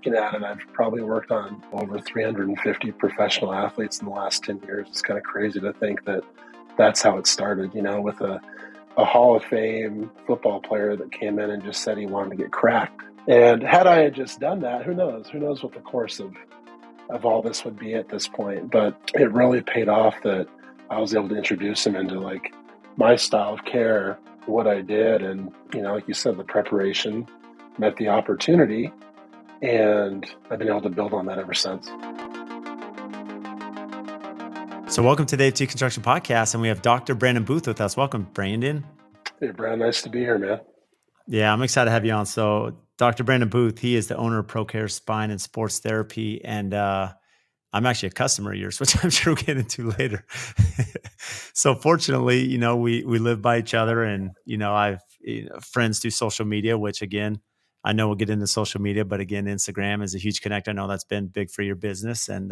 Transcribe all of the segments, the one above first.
looking at it, I've probably worked on over 350 professional athletes in the last 10 years. It's kind of crazy to think that that's how it started, with a Hall of Fame football player that came in and just said he wanted to get cracked. And had I just done that, who knows? Who knows what the course of all this would be at this point. But it really paid off that I was able to introduce him into like my style of care, what I did. And, like you said, the preparation met the opportunity, and I've been able to build on that ever since. So welcome to the AFT Construction Podcast, and we have Dr. Brandon Boothe with us. Welcome, Brandon. Hey, Brad, nice to be here, man. Yeah, I'm excited to have you on. So Dr. Brandon Boothe, he is the owner of PROCARE Spine and Sports Therapy, and I'm actually a customer of yours, which I'm sure we'll get into later. So fortunately, we live by each other, and, I've friends through social media, which again, I know we'll get into social media, but again, Instagram is a huge connect. I know that's been big for your business, and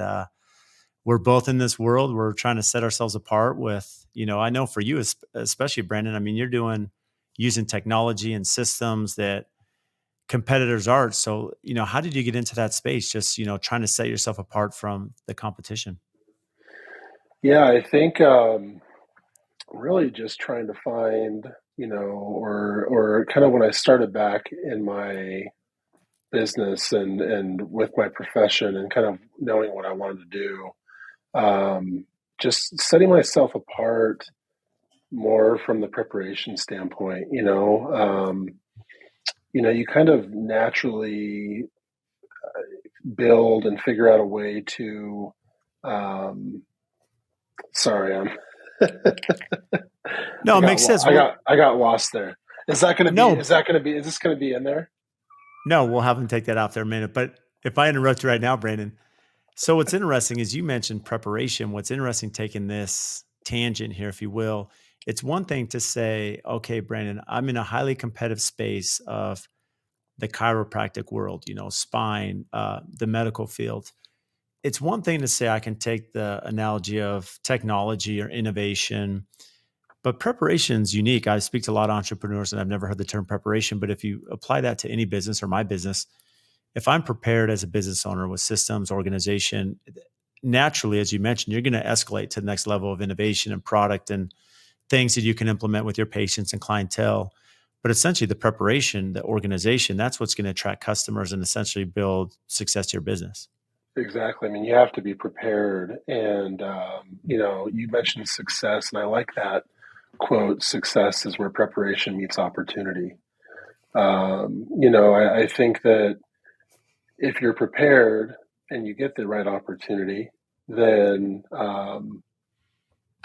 we're both in this world. We're trying to set ourselves apart with, I know for you, especially Brandon, I mean, you're using technology and systems that competitors aren't. So, how did you get into that space? Just, trying to set yourself apart from the competition. Yeah, I think really just trying to find, or kind of when I started back in my business and with my profession and kind of knowing what I wanted to do, just setting myself apart more from the preparation standpoint. You kind of naturally build and figure out a way to sorry, I'm no, it makes sense. I got lost there. Is this going to be in there? No, we'll have him take that off there in a minute. But if I interrupt you right now, Brandon, so what's interesting is you mentioned preparation. What's interesting, taking this tangent here, if you will, it's one thing to say, okay, Brandon, I'm in a highly competitive space of the chiropractic world, spine, the medical field. It's one thing to say I can take the analogy of technology or innovation, but preparation is unique. I speak to a lot of entrepreneurs and I've never heard the term preparation, but if you apply that to any business or my business, if I'm prepared as a business owner with systems, organization, naturally, as you mentioned, you're going to escalate to the next level of innovation and product and things that you can implement with your patients and clientele. But essentially the preparation, the organization, that's what's going to attract customers and essentially build success to your business. Exactly. I mean, you have to be prepared. And, you mentioned success, and I like that quote, success is where preparation meets opportunity. I think that if you're prepared and you get the right opportunity, then,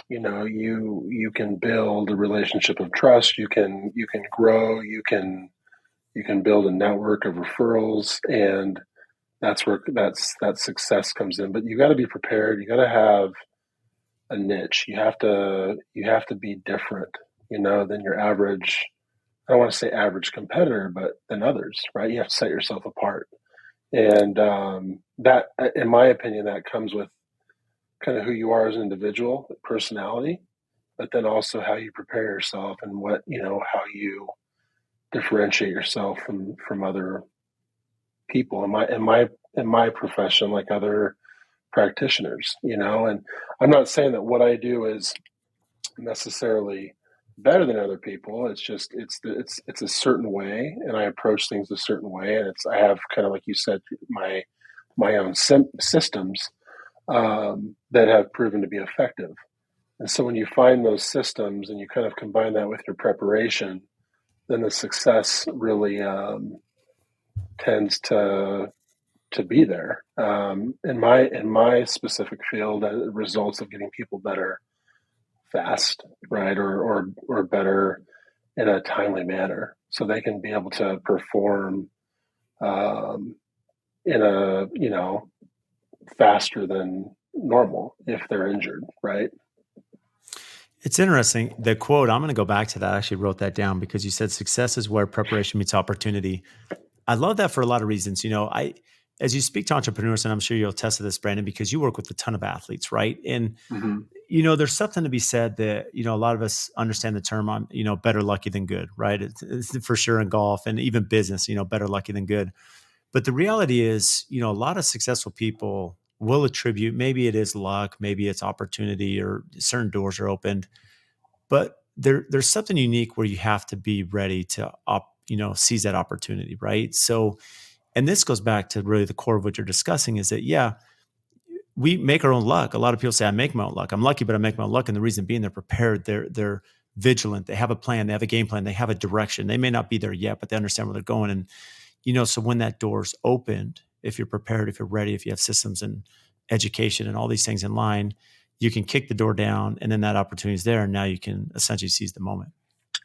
you can build a relationship of trust. You can grow, you can build a network of referrals, and that's where that success comes in. But you got to be prepared. You got to have a niche. You have to be different, than your average. I don't want to say average competitor, but than others, right? You have to set yourself apart, and that, in my opinion, that comes with kind of who you are as an individual, personality, but then also how you prepare yourself and how you differentiate yourself from other people in my profession, like other practitioners, and I'm not saying that what I do is necessarily better than other people. It's just it's a certain way, and I approach things a certain way, and I have kind of, like you said, my own systems that have proven to be effective. And so when you find those systems and you kind of combine that with your preparation, then the success really tends to be there. In my specific field, results of getting people better fast, right, or better in a timely manner, so they can be able to perform in a faster than normal if they're injured, right? It's interesting. The quote, I'm going to go back to that. I actually wrote that down because you said success is where preparation meets opportunity. I love that for a lot of reasons. As you speak to entrepreneurs, and I'm sure you'll attest to this, Brandon, because you work with a ton of athletes, right? And, there's something to be said that, a lot of us understand the term, better lucky than good, right? It's for sure in golf and even business, better lucky than good. But the reality is, a lot of successful people will attribute, maybe it is luck, maybe it's opportunity, or certain doors are opened, but there's something unique where you have to be ready to seize that opportunity, right? So, and this goes back to really the core of what you're discussing is that, yeah, we make our own luck. A lot of people say, I make my own luck. I'm lucky, but I make my own luck. And the reason being they're prepared, they're vigilant, they have a plan, they have a game plan, they have a direction. They may not be there yet, but they understand where they're going. And, so when that door's opened, if you're prepared, if you're ready, if you have systems and education and all these things in line, you can kick the door down and then that opportunity is there. And now you can essentially seize the moment.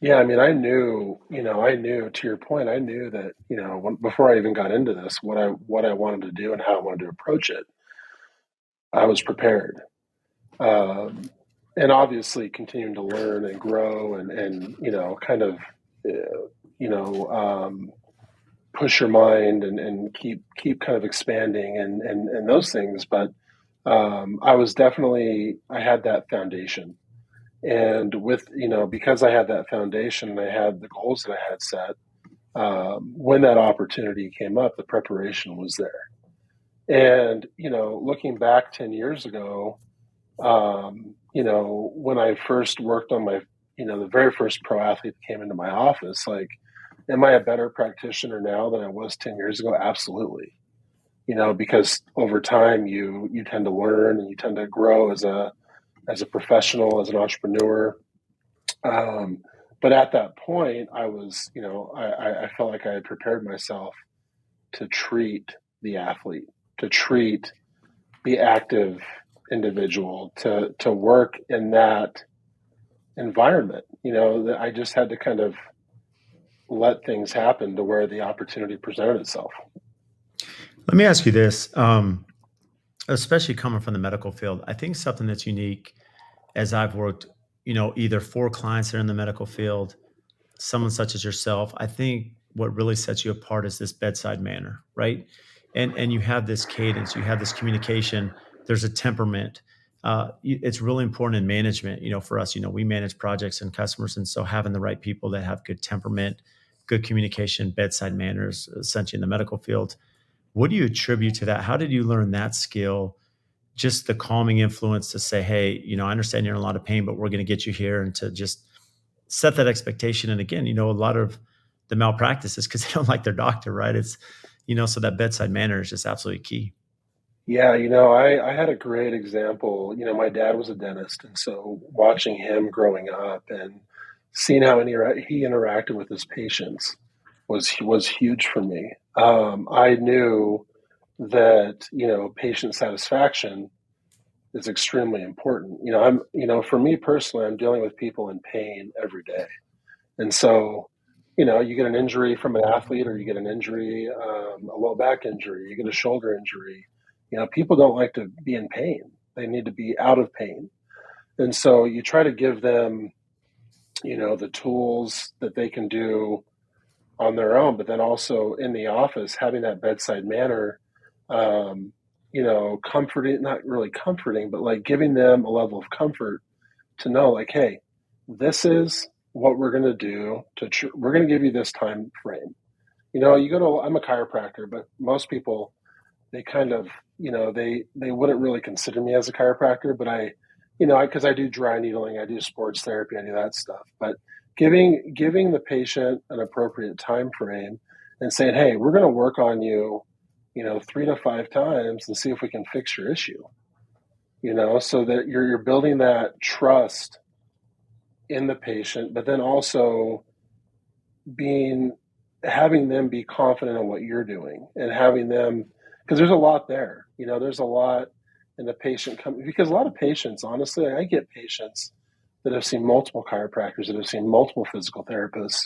Yeah, I mean, I knew to your point, I knew that, before I even got into this, what I wanted to do and how I wanted to approach it. I was prepared. And obviously continuing to learn and grow and kind of, push your mind and keep kind of expanding and those things. But I had that foundation. And because I had that foundation and I had the goals that I had set, when that opportunity came up, the preparation was there. And, looking back 10 years ago, when I first worked on the very first pro athlete that came into my office, like, am I a better practitioner now than I was 10 years ago? Absolutely. Because over time you tend to learn and you tend to grow as a professional, as an entrepreneur. But at that point, I was, I felt like I had prepared myself to treat the athlete, to treat the active individual, to work in that environment. That I just had to kind of let things happen to where the opportunity presented itself. Let me ask you this, especially coming from the medical field. I think something that's unique as I've worked, either for clients that are in the medical field, someone such as yourself, I think what really sets you apart is this bedside manner, right? And you have this cadence, you have this communication. There's a temperament. It's really important in management. For us, we manage projects and customers, and so having the right people that have good temperament, good communication, bedside manners, essentially in the medical field. What do you attribute to that? How did you learn that skill? Just the calming influence to say, hey, I understand you're in a lot of pain, but we're going to get you here, and to just set that expectation. And again, a lot of the malpractice is because they don't like their doctor, right? It's, so that bedside manner is just absolutely key. Yeah, I had a great example. My dad was a dentist, and so watching him growing up and seeing how he interacted with his patients was huge for me. I knew that patient satisfaction is extremely important. For me personally, I'm dealing with people in pain every day, and so you get an injury from an athlete, or you get an injury, a low back injury, you get a shoulder injury. People don't like to be in pain. They need to be out of pain. And so you try to give them, the tools that they can do on their own, but then also in the office, having that bedside manner, comforting, not really comforting, but like giving them a level of comfort to know, like, hey, this is what we're going to do. We're going to give you this time frame. I'm a chiropractor, but most people, they kind of, they wouldn't really consider me as a chiropractor, but because I do dry needling, I do sports therapy, I do that stuff. But giving the patient an appropriate time frame and saying, hey, we're going to work on you, 3 to 5 times and see if we can fix your issue, so that you're building that trust in the patient, but then also having them be confident in what you're doing and having them, because there's a lot there, there's a lot in the patient because a lot of patients, honestly, I get patients that have seen multiple chiropractors, that have seen multiple physical therapists.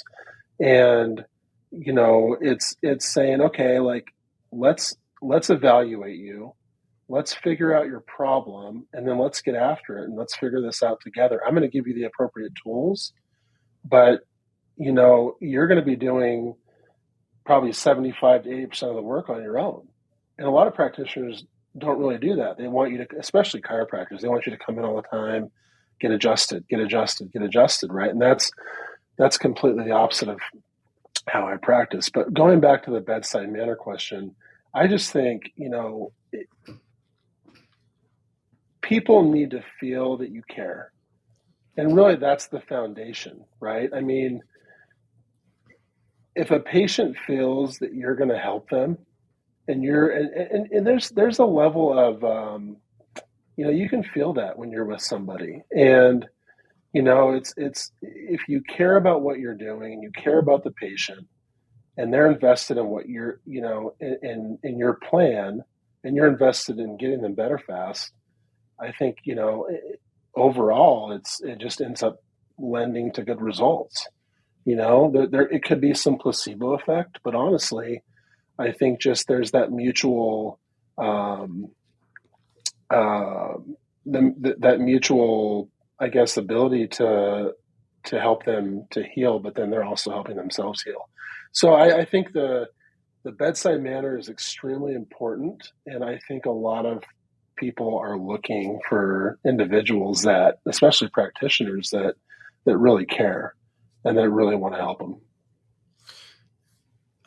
And, it's saying, okay, like, let's evaluate you. Let's figure out your problem, and then let's get after it, and let's figure this out together. I'm going to give you the appropriate tools, but, you're going to be doing probably 75 to 80% of the work on your own. And a lot of practitioners don't really do that. They want you to, especially chiropractors, they want you to come in all the time, get adjusted, right? And that's completely the opposite how I practice. But going back to the bedside manner question, I just think, people need to feel that you care. And really, that's the foundation, right? I mean, if a patient feels that you're going to help them, and there's a level of, you can feel that when you're with somebody, and it's if you care about what you're doing and you care about the patient, and they're invested in what you're, in your plan, and you're invested in getting them better fast. I think, overall, it just ends up lending to good results. There it could be some placebo effect, but honestly, I think just there's that mutual, um, uh, that mutual, I guess, ability to help them to heal, but then they're also helping themselves heal. So I think the bedside manner is extremely important, and I think a lot of people are looking for individuals that, especially practitioners, that really care and that really want to help them.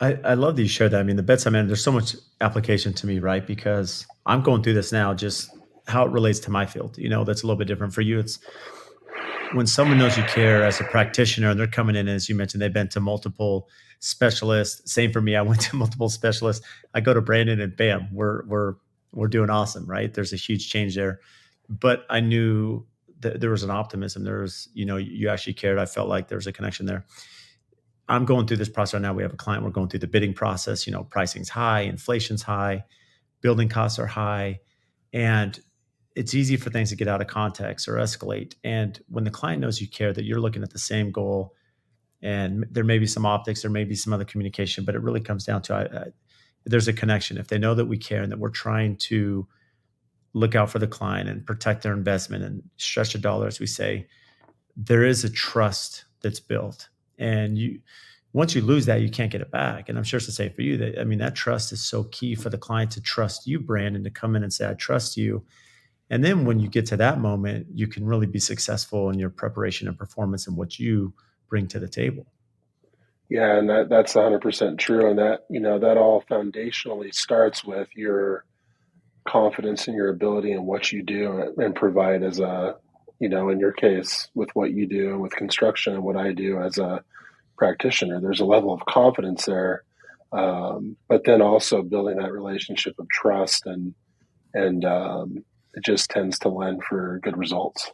I love that you shared that. I mean, the bedside manner, there's so much application to me, right? Because I'm going through this now, just how it relates to my field. That's a little bit different for you. It's when someone knows you care as a practitioner and they're coming in, as you mentioned, they've been to multiple specialists. Same for me. I went to multiple specialists. I go to Brandon and bam, we're doing awesome, right? There's a huge change there. But I knew that there was an optimism. There was, you actually cared. I felt like there was a connection there. I'm going through this process right now. We have a client. We're going through the bidding process. Pricing's high, inflation's high, building costs are high, and it's easy for things to get out of context or escalate. And when the client knows you care, that you're looking at the same goal, and there may be some optics, there may be some other communication, but it really comes down to there's a connection. If they know that we care and that we're trying to look out for the client and protect their investment and stretch a dollar, as we say, there is a trust that's built. And once you lose that, you can't get it back. And I'm sure it's the same for you. That trust is so key for the client to trust you, Brandon, to come in and say, I trust you. And then when you get to that moment, you can really be successful in your preparation and performance and what you bring to the table. Yeah, and that's 100% true. And that all foundationally starts with your confidence in your ability and what you do and provide as in your case, with what you do with construction and what I do as a practitioner. There's a level of confidence there, but then also building that relationship of trust, and it just tends to lend for good results.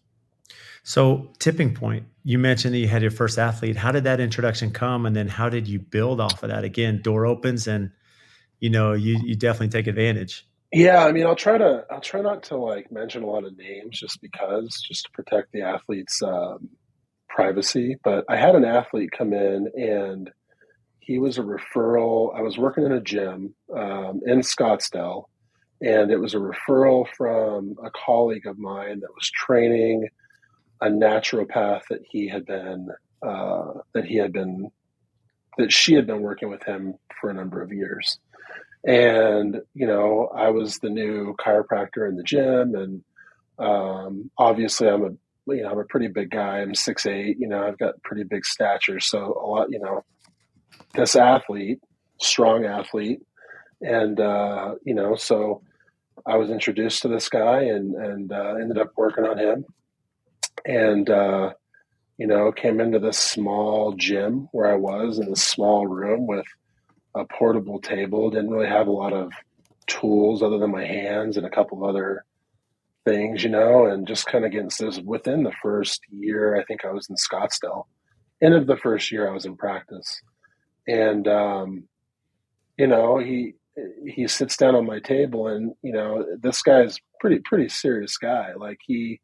So, tipping point, you mentioned that you had your first athlete. How did that introduction come? And then how did you build off of that? Again, door opens and you definitely take advantage. Yeah, I mean, I'll try not to like mention a lot of names just to protect the athlete's privacy. But I had an athlete come in, and he was a referral. I was working in a gym in Scottsdale, and it was a referral from a colleague of mine that was training a naturopath that she had been working with him for a number of years. And I was the new chiropractor in the gym, and obviously I'm a pretty big guy. I'm 6'8". I've got pretty big stature, so a lot. This athlete, strong athlete, and so I was introduced to this guy, and ended up working on him, and came into this small gym where I was in this small room with a portable table. Didn't really have a lot of tools other than my hands and a couple of other things, and just kind of getting this within the first year. I think I was in Scottsdale. End of the first year I was in practice, and he sits down on my table, and this guy's pretty serious guy. Like if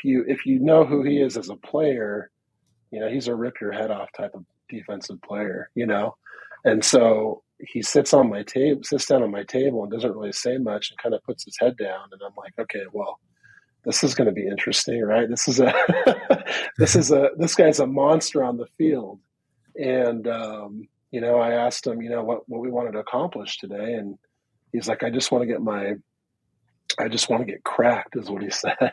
you know who he is as a player, he's a rip your head off type of defensive player, and so he sits down on my table and doesn't really say much and kind of puts his head down, and I'm like, okay, well, this is going to be interesting, right? This guy's a monster on the field, and I asked him, what we wanted to accomplish today, and he's like, I just want to get cracked, is what he said.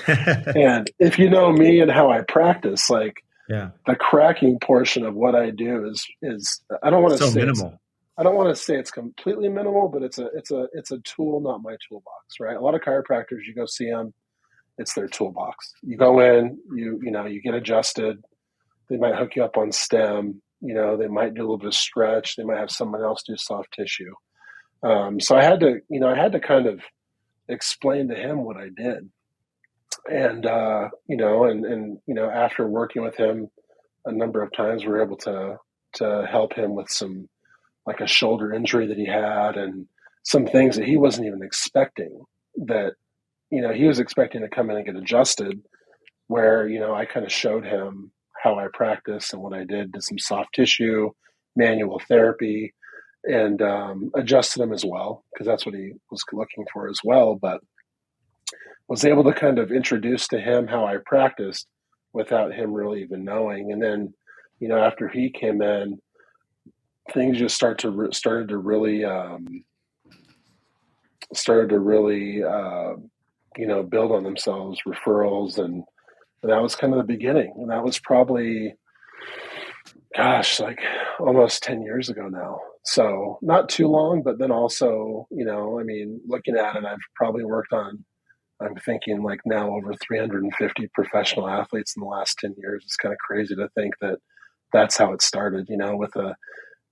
And if you know me and how I practice, like Yeah. the cracking portion of what I do is I don't want to So say it's minimal. I don't want to say it's completely minimal, but it's a tool, not my toolbox, right? A lot of chiropractors, you go see them, it's their toolbox. You go in, you get adjusted. They might hook you up on stem. They might do a little bit of stretch. They might have someone else do soft tissue. So I had to kind of explain to him what I did, and after working with him a number of times, we were able to help him with some, like, a shoulder injury that he had, and some things that he wasn't even expecting. That he was expecting to come in and get adjusted, where I kind of showed him how I practice and what I did some soft tissue, manual therapy, and adjusted him as well, because that's what he was looking for as well. But was able to kind of introduce to him how I practiced without him really even knowing. And then, after he came in, things just started to really build on themselves, referrals, and that was kind of the beginning. And that was probably, gosh, like almost 10 years ago now. So not too long, but then also, I mean, looking at it, I've probably worked on, I'm thinking, like, now over 350 professional athletes in the last 10 years. It's kind of crazy to think that that's how it started,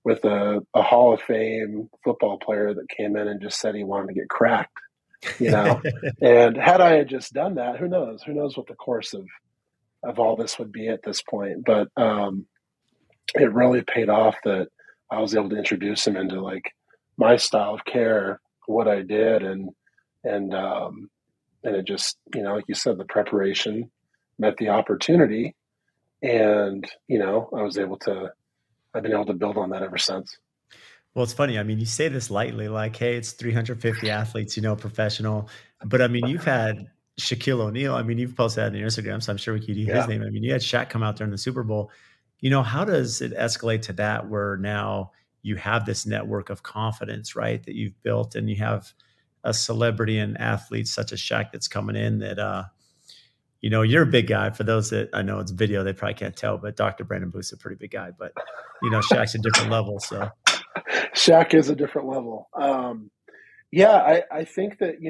with a Hall of Fame football player that came in and just said he wanted to get cracked, you know. And had I had just done that, who knows? Who knows what the course of all this would be at this point? But it really paid off that I was able to introduce him into, like, my style of care, what I did, and it just, like you said, the preparation met the opportunity, and I've been able to build on that ever since. Well, it's funny. I mean, you say this lightly, like, "Hey, it's 350 athletes, professional." But I mean, you've had Shaquille O'Neal. I mean, you've posted that on your Instagram, so I'm sure we could use his Yeah. name. I mean, you had Shaq come out during the Super Bowl. How does it escalate to that where now you have this network of confidence, right, that you've built, and you have a celebrity and athlete such as Shaq that's coming in that, you're a big guy. For those that I know it's video, they probably can't tell, but Dr. Brandon Boothe is a pretty big guy. But, Shaq's a different level. So, Shaq is a different level. Yeah, I think that,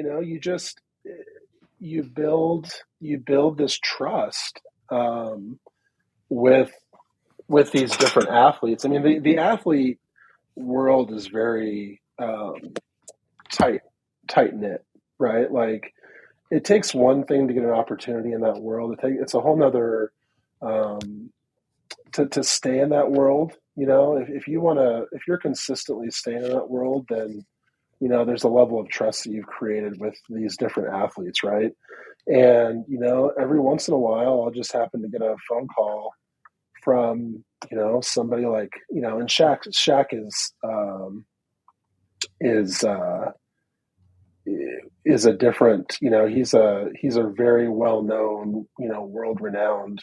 you build this trust, um, with these different athletes. I mean, the athlete world is very tight tight knit, right? Like, it takes one thing to get an opportunity in that world. It's a whole nother, um, to stay in that world. If you're consistently staying in that world, then there's a level of trust that you've created with these different athletes, right? And every once in a while, I'll just happen to get a phone call from somebody, like, and Shaq is is a different, he's a very well known, world renowned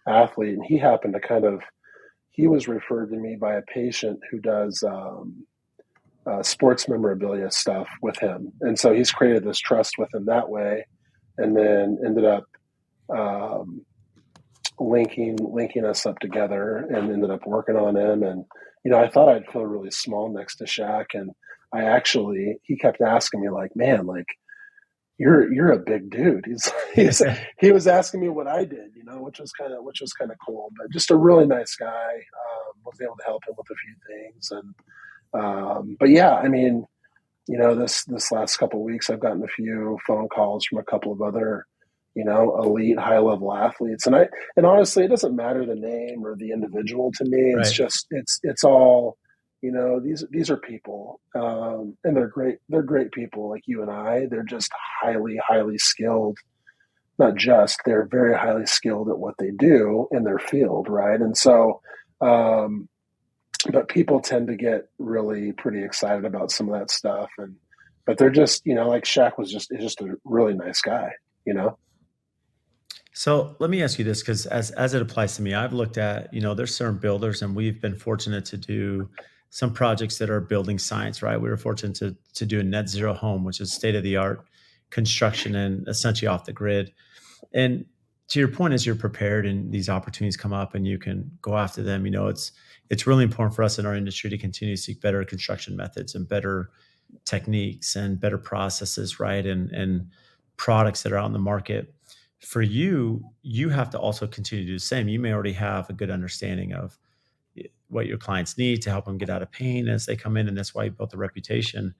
athlete, and he was referred to me by a patient who does sports memorabilia stuff with him, and so he's created this trust with him that way, and then ended up um, linking us up together, and ended up working on him. And I thought I'd feel really small next to Shaq, and he kept asking me, like, man, like, you're a big dude. He was asking me what I did, which was kind of cool. But just a really nice guy. Was able to help him with a few things, and but yeah, I mean, this last couple of weeks, I've gotten a few phone calls from a couple of other, elite high level athletes, and honestly, it doesn't matter the name or the individual to me. It's right. just it's all, these are people, and they're great. They're great people like you and I. They're just highly skilled. Not just, they're very highly skilled at what they do in their field, right? And so, um, but people tend to get really pretty excited about some of that stuff, but they're just, like, Shaq is just a really nice guy, you know. So let me ask you this, because as it applies to me, I've looked at, there's certain builders, and we've been fortunate to do some projects that are building science, right? We were fortunate to do a net zero home, which is state of the art construction and essentially off the grid. And to your point, as you're prepared and these opportunities come up and you can go after them, it's really important for us in our industry to continue to seek better construction methods and better techniques and better processes, right? And products that are out in the market. For you, you have to also continue to do the same. You may already have a good understanding of what your clients need to help them get out of pain as they come in, and that's why you built a reputation.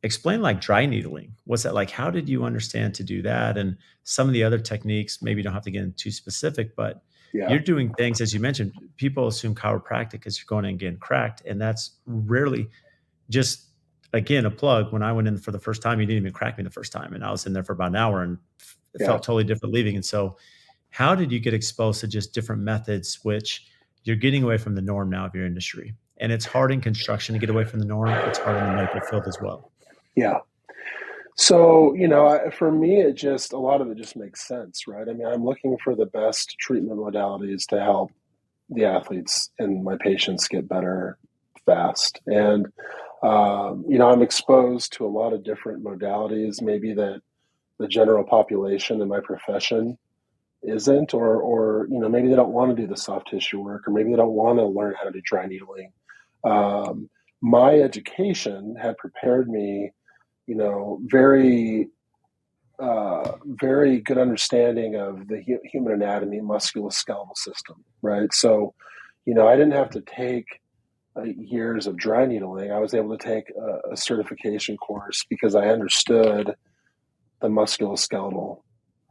Explain like dry needling. What's that like? How did you understand to do that? And some of the other techniques, maybe you don't have to get into too specific, but Yeah, you're doing things, as you mentioned, people assume chiropractic because you're going in and getting cracked. And that's rarely just, again, a plug. When I went in for the first time, you didn't even crack me the first time. And I was in there for about an hour and it yeah, felt totally different leaving. And so how did you get exposed to just different methods, which you're getting away from the norm now of your industry? And it's hard in construction to get away from the norm. It's hard in the medical field as well. yeah. So, for me, a lot of it just makes sense, right? I mean, I'm looking for the best treatment modalities to help the athletes and my patients get better fast. And, I'm exposed to a lot of different modalities, maybe that the general population in my profession isn't, or, maybe they don't want to do the soft tissue work, or maybe they don't want to learn how to do dry needling. My education had prepared me, very very good understanding of the human anatomy, musculoskeletal system, right? So, I didn't have to take years of dry needling. I was able to take a certification course because I understood the musculoskeletal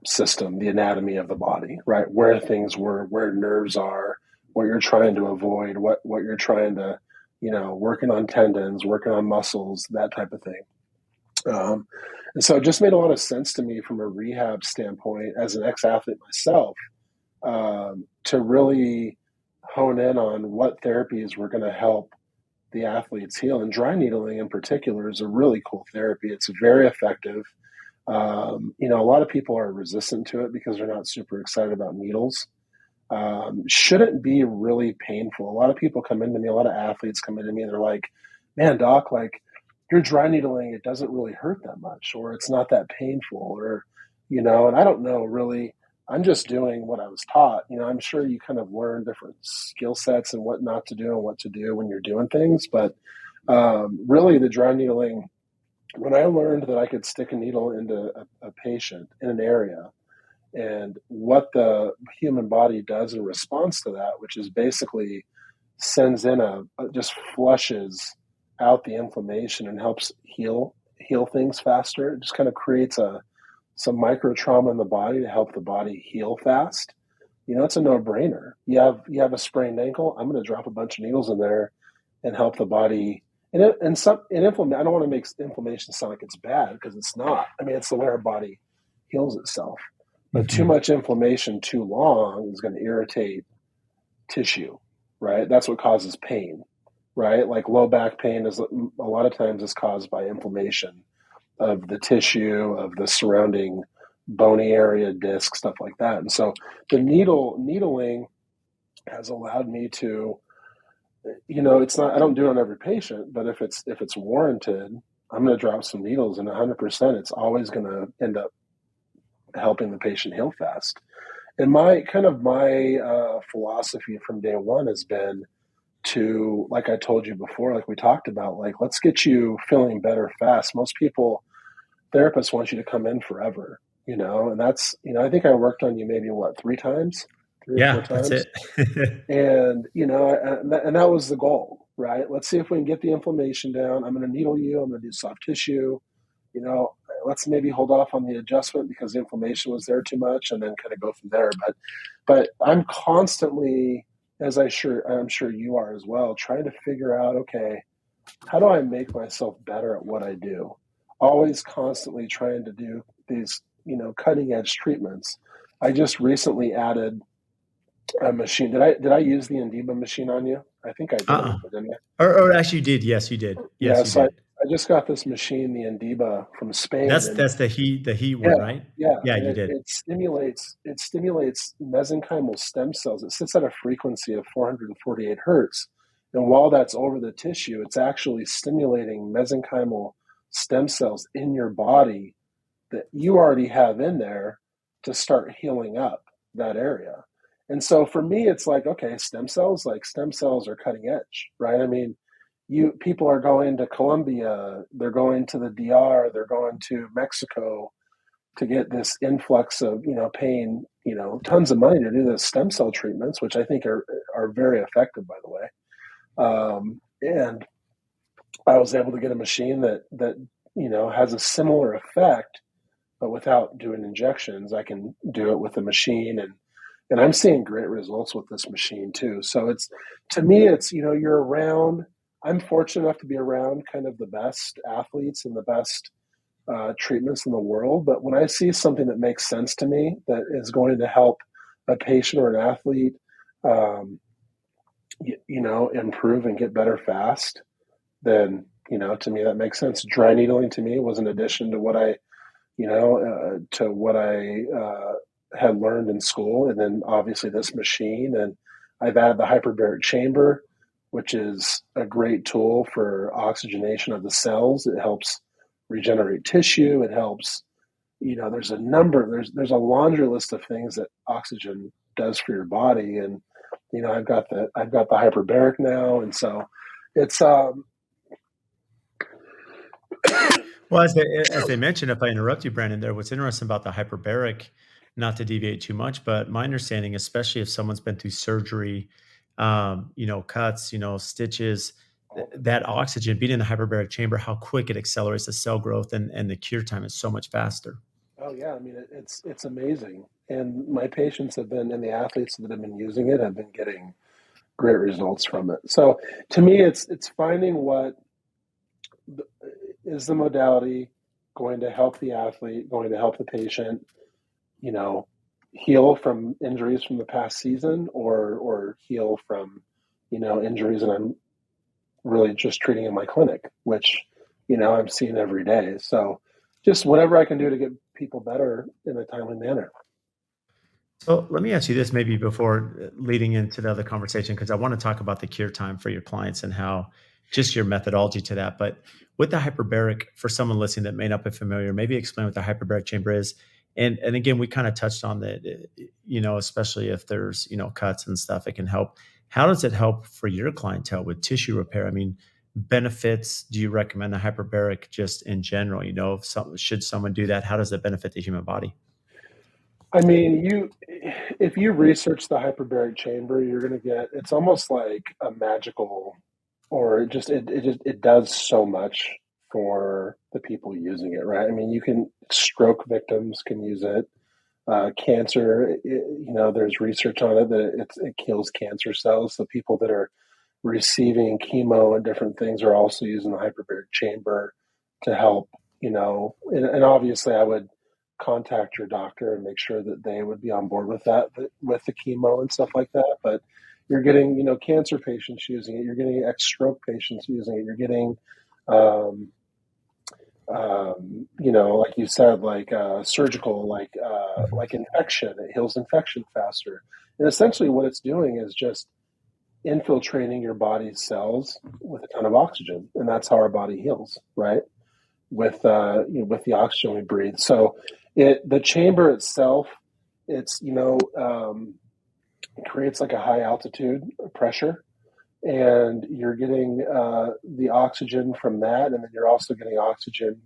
system, the anatomy of the body, right? Where things were, where nerves are, what you're trying to avoid, what you're trying to, working on tendons, working on muscles, that type of thing. And so it just made a lot of sense to me from a rehab standpoint as an ex-athlete myself, to really hone in on what therapies were going to help the athletes heal. And dry needling in particular is a really cool therapy. It's very effective. A lot of people are resistant to it because they're not super excited about needles. Shouldn't be really painful. A lot of people come into me, a lot of athletes come into me and they're like, man, doc, like, you're dry needling, it doesn't really hurt that much, or it's not that painful, or, and I don't know really. I'm just doing what I was taught. I'm sure you kind of learn different skill sets and what not to do and what to do when you're doing things. But really, the dry needling, when I learned that I could stick a needle into a patient in an area and what the human body does in response to that, which is basically sends in just flushes out the inflammation and helps heal things faster. It just kind of creates some micro trauma in the body to help the body heal fast. It's a no-brainer. You have a sprained ankle. I'm going to drop a bunch of needles in there and help the body. I don't want to make inflammation sound like it's bad, because it's not. I mean, it's the way our body heals itself. But too Mhm. much inflammation too long is going to irritate tissue, right? That's what causes pain, right? Like low back pain is a lot of times is caused by inflammation of the tissue, of the surrounding bony area, disc, stuff like that. And so the needling has allowed me to, it's not, I don't do it on every patient, but if it's warranted, I'm going to drop some needles, and 100%, it's always going to end up helping the patient heal fast. And my philosophy from day one has been to, like I told you before, like we talked about, like, let's get you feeling better fast. Most therapists want you to come in forever, and that's, I think I worked on you maybe what, three or four Yeah, that's times. it. And, and that was the goal, right? Let's see if we can get the inflammation down. I'm going to needle you. I'm going to do soft tissue, you know, let's maybe hold off on the adjustment because the inflammation was there too much, and then kind of go from there. But I'm constantly, I'm sure you are as well, trying to figure out, okay, how do I make myself better at what I do? Always constantly trying to do these, cutting edge treatments. I just recently added a machine. Did I use the Indiba machine on you? I think I did a Uh-uh. little bit, didn't I? Or actually you did. Yes, you did. Yeah. Yes, you So I, did. I just got this machine, the Indiba from Spain, and That's the heat one, yeah, right? yeah, Yeah, and you it, did. it stimulates it stimulates mesenchymal stem cells. It sits at a frequency of 448 hertz, and while that's over the tissue, it's actually stimulating mesenchymal stem cells in your body that you already have in there to start healing up. that area. And so for me, it's like, okay, stem cells are cutting edge, right? I mean, people are going to Colombia, they're going to the DR, they're going to Mexico to get this influx of, paying, tons of money to do the stem cell treatments, which I think are very effective, by the way. And I was able to get a machine that has a similar effect, but without doing injections. I can do it with a machine, and I'm seeing great results with this machine too. So to me, you're around. I'm fortunate enough to be around kind of the best athletes and the best treatments in the world. But when I see something that makes sense to me, that is going to help a patient or an athlete, um, improve and get better fast, then, to me, that makes sense. Dry needling to me was an addition to what I had learned in school. And then obviously this machine, and I've added the hyperbaric chamber, which is a great tool for oxygenation of the cells. It helps regenerate tissue. It helps, there's a laundry list of things that oxygen does for your body. And, I've got the hyperbaric now. And so it's, Well, as they mentioned, if I interrupt you, Brandon, there, what's interesting about the hyperbaric, not to deviate too much, but my understanding, especially if someone's been through surgery, cuts, stitches, that oxygen being in the hyperbaric chamber, how quick it accelerates the cell growth and the cure time is so much faster. oh yeah, I mean, it's amazing. And my patients have been, and the athletes that have been using it have been getting great results from it. So to me, it's finding what is the modality going to help the athlete, going to help the patient, you know, heal from injuries from the past season, or heal from, injuries that I'm really just treating in my clinic, which, I'm seeing every day. So just whatever I can do to get people better in a timely manner. So let me ask you this maybe before leading into the other conversation, because I want to talk about the cure time for your clients and how just your methodology to that. But with the hyperbaric, for someone listening that may not be familiar, maybe explain what the hyperbaric chamber is. And again, we kind of touched on that, especially if there's, cuts and stuff, it can help. How does it help for your clientele with tissue repair? I mean, benefits, do you recommend the hyperbaric just in general? Should someone do that? How does that benefit the human body? I mean, if you research the hyperbaric chamber, you're going to get, it's almost like a magical, or it does so much for the people using it, right? I mean, stroke victims can use it. Cancer, there's research on it that it kills cancer cells. So people that are receiving chemo and different things are also using the hyperbaric chamber to help, and obviously I would contact your doctor and make sure that they would be on board with that, with the chemo and stuff like that. But you're getting, cancer patients using it. You're getting ex-stroke patients using it. You're getting, um, like you said, like surgical, like infection. It heals infection faster. And essentially, what it's doing is just infiltrating your body's cells with a ton of oxygen, and that's how our body heals, right? With the oxygen we breathe. So, the chamber itself, it's it creates like a high altitude pressure, and you're getting the oxygen from that, and then you're also getting oxygen,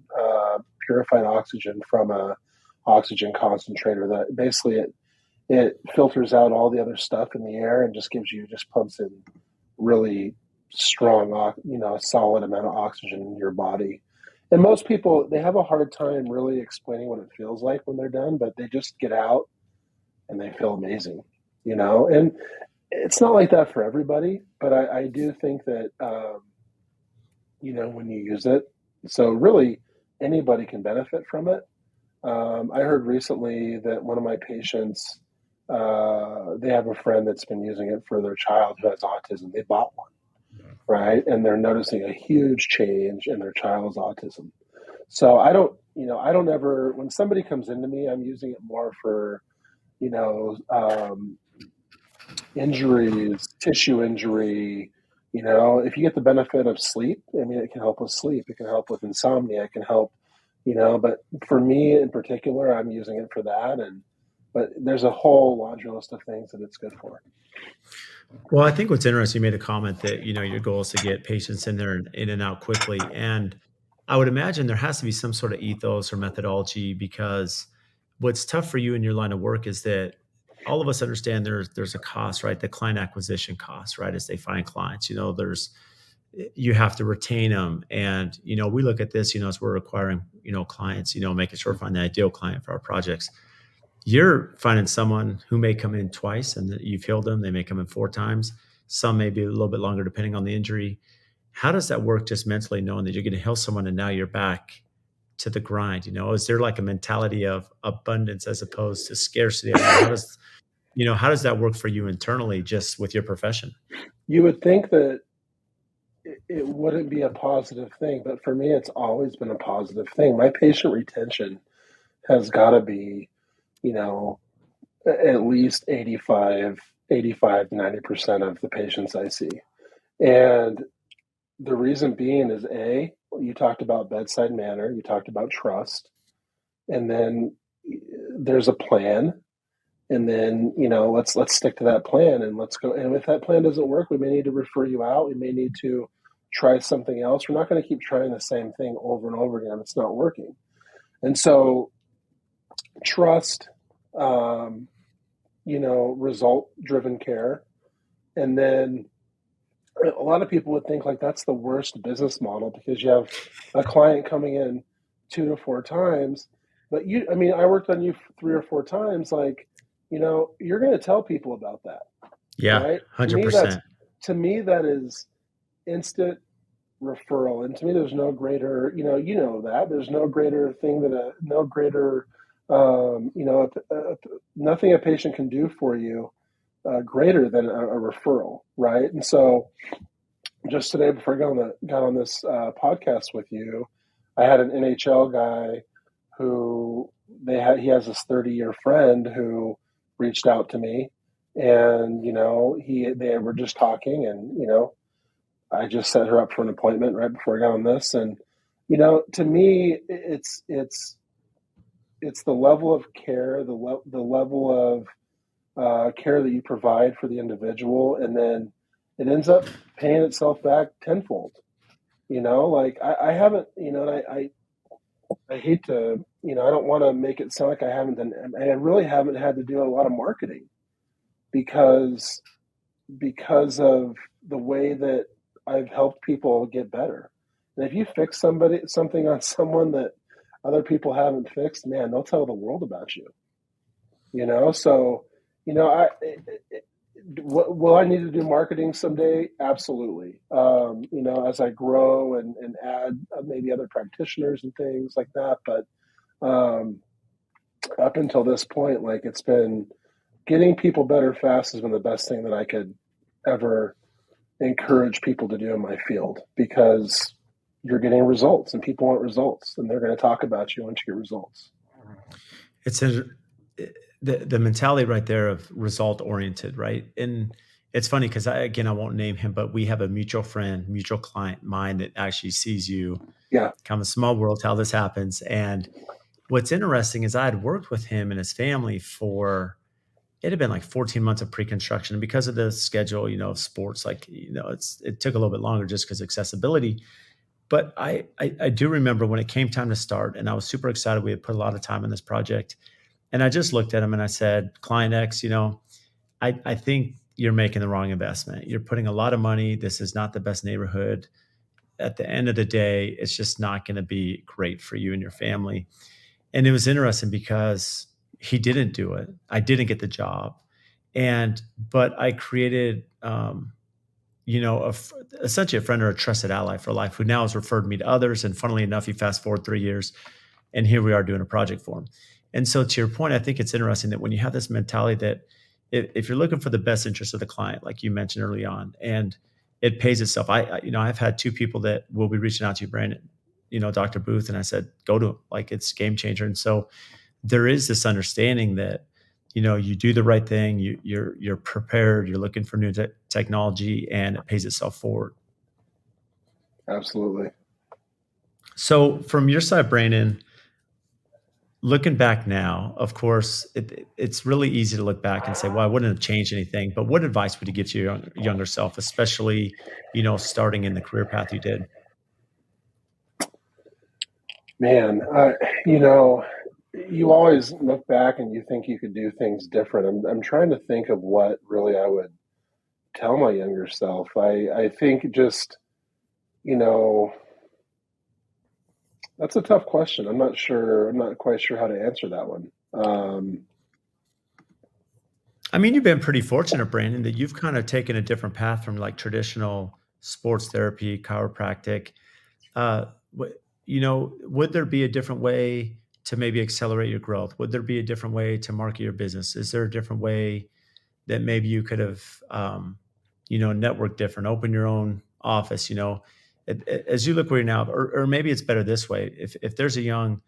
purified oxygen from a oxygen concentrator that basically it filters out all the other stuff in the air and just pumps in really strong, a solid amount of oxygen in your body. And most people, they have a hard time really explaining what it feels like when they're done, but they just get out and they feel amazing, and it's not like that for everybody, but I do think that, when you use it, so really anybody can benefit from it. I heard recently that one of my patients, they have a friend that's been using it for their child who has autism. They bought one, right? And they're noticing a huge change in their child's autism. So I don't ever, when somebody comes into me, I'm using it more for, you know, um, injuries, tissue injury. If you get the benefit of sleep, I mean, it can help with sleep. It can help with insomnia. It can help, but for me in particular, I'm using it for that. And, but there's a whole laundry list of things that it's good for. Well, I think what's interesting, you made a comment that, your goal is to get patients in there and in and out quickly. And I would imagine there has to be some sort of ethos or methodology, because what's tough for you in your line of work is that all of us understand there's a cost, right? The client acquisition cost, right? As they find clients, you have to retain them. And, we look at this, as we're acquiring, clients, making sure we find the ideal client for our projects. You're finding someone who may come in twice and that you've healed them. They may come in four times. Some may be a little bit longer depending on the injury. How does that work just mentally, knowing that you're going to heal someone and now you're back to the grind? Is there like a mentality of abundance as opposed to scarcity? I mean, how does that work for you internally just with your profession? You would think that it wouldn't be a positive thing, but for me, it's always been a positive thing. My patient retention has got to be, you know, at least 90% of the patients I see. And the reason being is you talked about bedside manner, you talked about trust, and then there's a plan. And then, let's stick to that plan and let's go. And if that plan doesn't work, we may need to refer you out. We may need to try something else. We're not going to keep trying the same thing over and over again if it's not working. And so trust, result driven care. And then a lot of people would think like that's the worst business model because you have a client coming in 2 to 4 times, but I worked on you 3 or 4 times. Like, you're going to tell people about that, Yeah, right? 100%. To me, that is instant referral. And to me, there's no greater, that there's no greater thing than nothing a patient can do for you greater than a referral, right? And so, just today before I got on this podcast with you, I had an NHL guy who he has this 30-year friend who reached out to me, and they were just talking, and I just set her up for an appointment right before I got on this, and to me, it's the level of care, the level of care that you provide for the individual, and then it ends up paying itself back tenfold. Like I haven't, I hate to, I don't want to make it sound like I haven't done, I really haven't had to do a lot of marketing because of the way that I've helped people get better. And if you fix something on someone that other people haven't fixed, man, they'll tell the world about you. So, will I need to do marketing someday? Absolutely. As I grow and add maybe other practitioners and things like that. But up until this point, like it's been getting people better fast has been the best thing that I could ever encourage people to do in my field, because you're getting results and people want results and they're going to talk about you once you get results. It's the mentality right there of result oriented, right? And it's funny because I won't name him, but we have a mutual friend, mutual client mine that actually sees you. Yeah. Kind of a small world how this happens. And what's interesting is I had worked with him and his family it had been like 14 months of pre-construction. And because of the schedule, of sports, like, it took a little bit longer just because accessibility. But I do remember when it came time to start, and I was super excited. We had put a lot of time in this project. And I just looked at him and I said, Client X, I think you're making the wrong investment. You're putting a lot of money. This is not the best neighborhood. At the end of the day, it's just not going to be great for you and your family. And it was interesting because he didn't do it. I didn't get the job. But I created, essentially a friend or a trusted ally for life who now has referred me to others. And funnily enough, he fast forward 3 years and here we are doing a project for him. And so to your point, I think it's interesting that when you have this mentality that if you're looking for the best interest of the client, like you mentioned early on, and it pays itself. I've had 2 people that will be reaching out to you, Brandon, Dr. Boothe, and I said, go to him. Like, it's game changer. And so there is this understanding that, you do the right thing, you're prepared, you're looking for new technology, and it pays itself forward. Absolutely. So from your side, Brandon, Looking back now, of course, it's really easy to look back and say, "Well, I wouldn't have changed anything." But what advice would you give to your younger self, especially, starting in the career path you did? Man, you know, you always look back and you think you could do things different. I'm trying to think of what really I would tell my younger self. I think just, you know, that's a tough question. I'm not sure. I'm not quite sure how to answer that one. I mean, you've been pretty fortunate, Brandon, that you've kind of taken a different path from like traditional sports therapy, chiropractic. Uh, would there be a different way to maybe accelerate your growth? Would there be a different way to market your business? Is there a different way that maybe you could have, network different, open your own office? As you look where you're now, or maybe it's better this way. If there's a young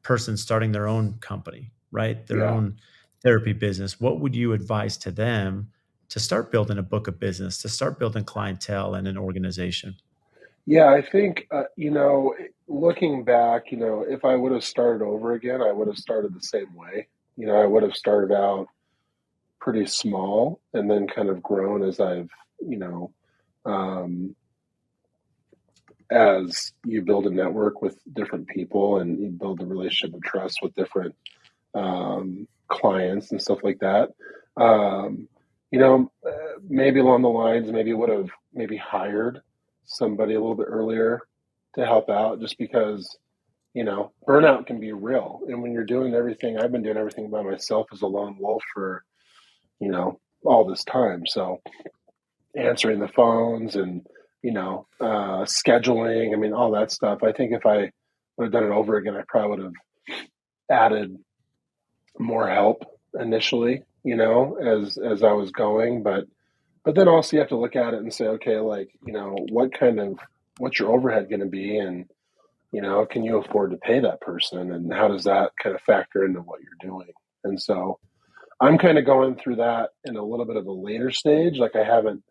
person starting their own company, right, their Yeah. own therapy business, what would you advise to them to start building a book of business, to start building clientele and an organization? Yeah, I think, looking back, if I would have started over again, I would have started the same way. I would have started out pretty small and then kind of grown as you know, um, as you build a network with different people and you build a relationship of trust with different clients and stuff like that. Um, maybe along the lines, maybe would have maybe hired somebody a little bit earlier to help out, just because burnout can be real. And when you're doing everything, I've been doing everything by myself as a lone wolf for all this time. So answering the phones and scheduling. I mean, all that stuff. I think if I would have done it over again, I probably would have added more help initially, as I was going. But then also you have to look at it and say, okay, like, what's your overhead going to be, and can you afford to pay that person, and how does that kind of factor into what you're doing? And so I'm kind of going through that in a little bit of a later stage. Like I'm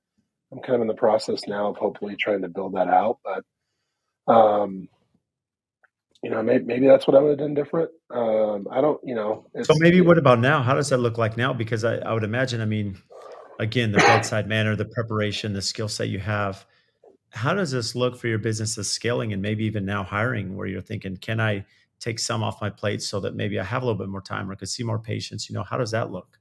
kind of in the process now of hopefully trying to build that out. But maybe that's what I would have done different. I don't, So it's maybe what about now? How does that look like now? Because I would imagine, I mean, again, the bedside manner, the preparation, the skill set you have. How does this look for your business as scaling and maybe even now hiring, where you're thinking, can I take some off my plate so that maybe I have a little bit more time or could see more patients? How does that look?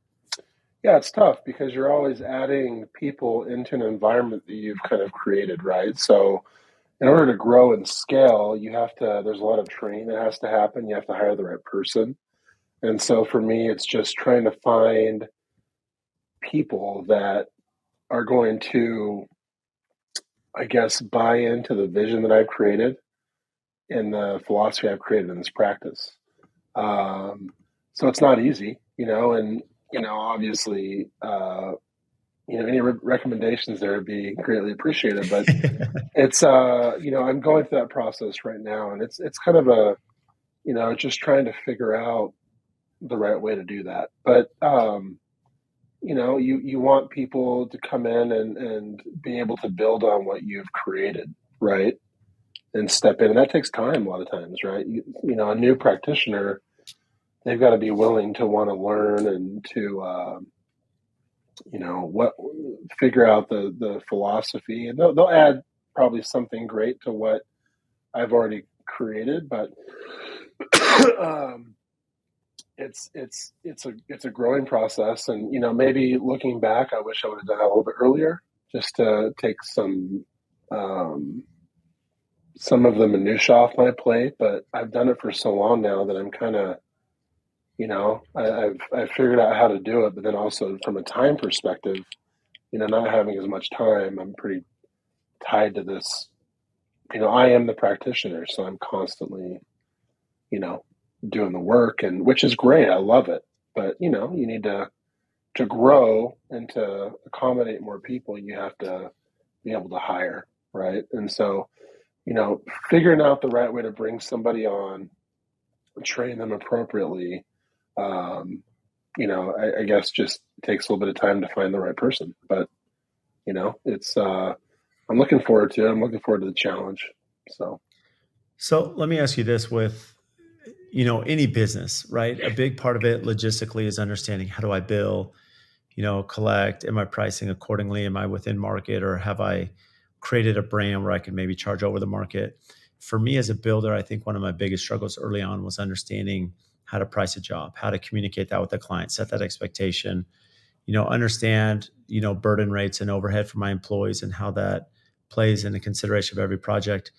Yeah, it's tough because you're always adding people into an environment that you've kind of created, right? So in order to grow and scale, there's a lot of training that has to happen. You have to hire the right person. And so for me, it's just trying to find people that are going to, I guess, buy into the vision that I've created and the philosophy I've created in this practice. Um, so it's not easy, and, obviously, any recommendations there would be greatly appreciated. But it's, I'm going through that process right now, and it's kind of just trying to figure out the right way to do that. But you want people to come in and be able to build on what you've created, right? And step in, and that takes time a lot of times, right? A new practitioner, they've got to be willing to want to learn and to what figure out the philosophy, and they'll add probably something great to what I've already created. But um, it's a growing process, and maybe looking back, I wish I would have done it a little bit earlier, just to take um, some of the minutia off my plate. But I've done it for so long now that I'm kind of I've figured out how to do it. But then also from a time perspective, not having as much time, I'm pretty tied to this. I am the practitioner, so I'm constantly you know doing the work, and which is great. I love it. But you need to grow and to accommodate more people, you have to be able to hire, right? And so, figuring out the right way to bring somebody on, train them appropriately, um, I guess just takes a little bit of time to find the right person. But, it's, I'm looking forward to it. I'm looking forward to the challenge. So, So let me ask you this: with any business, right? A big part of it logistically is understanding, how do I bill, collect, am I pricing accordingly? Am I within market, or have I created a brand where I can maybe charge over the market? For me as a builder, I think one of my biggest struggles early on was understanding how to price a job, how to communicate that with the client, set that expectation, understand, burden rates and overhead for my employees and how that plays into consideration of every project.